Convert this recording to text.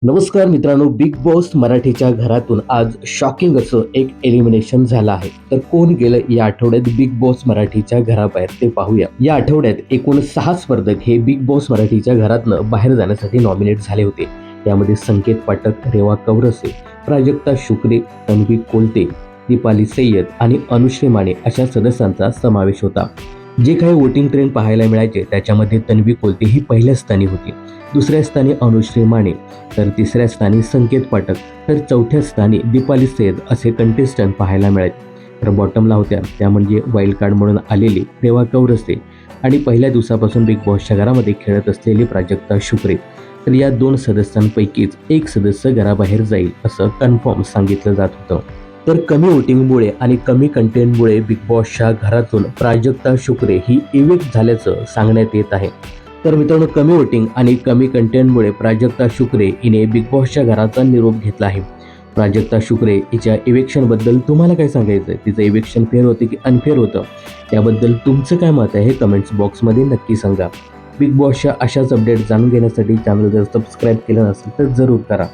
नमस्कार मित्रांनो, big boss मराठीच्या घरातून आज शॉकिंग असं एक एलिमिनेशन झालं आहे. तर कोण गेलं या आठवड्यात बिग बॉस मराठीच्या घराबाहेर ते पाहूया. या आठवड्यात एकूण 6 स्पर्धक हे बिग बॉस मराठीच्या घरातनं बाहेर जाण्यासाठी नॉमिनेट झाले होते. यामध्ये संकेत पाठक, रेवा कवरसे, प्राजक्ता शुक्रे, तन्वी कोलते, दीपाली सय्यद आणि अनुश्री माने अशा सदस्यांचा समावेश होता. जे काही वोटिंग ट्रेंड पाहायला मिळायचे त्याच्यामध्ये तन्वी कोलते ही पहिल्या स्थानी होती, दुसऱ्या स्थानी अनुश्री माने, तर तिसऱ्या स्थानी संकेत पाठक, तर चौथ्या स्थानी दीपाली सय्यद असे कंटेस्टंट पाहायला मिळाले. तर बॉटमला होत्या त्या म्हणजे वाईल्ड कार्ड म्हणून आलेली रेवा कवरसे आणि पहिल्या दिवसापासून बिग बॉसच्या घरामध्ये खेळत असलेली प्राजक्ता शुक्रे. तर या 2 सदस्यांपैकीच एक सदस्य घराबाहेर जाईल असं कन्फर्म सांगितलं जात होतं. तर कमी वोटिंगमुळे आणि कमी कंटेंटमुळे बिग बॉसच्या घरातून प्राजक्ता शुक्रे ही इविक्ट झाल्याचं सांगण्यात येत आहे. तर मित्रांनो, कमी वोटिंग आणि कमी कंटेंटमुळे प्राजक्ता शुक्रे हिने बिग बॉसच्या घराचा निरोप घेतला आहे. प्राजक्ता शुक्रे हिच्या इव्हिक्शनबद्दल तुम्हाला काय सांगायचं आहे? तिचं इव्हिक्शन फेअर होतं की अनफेअर होतं? याबद्दल तुमचं काय मत आहे हे कमेंट्स बॉक्समध्ये नक्की सांगा. बिग बॉसच्या अशाच अपडेट जाणून घेण्यासाठी चॅनल जर सबस्क्राईब केलं नसेल तर जरूर करा.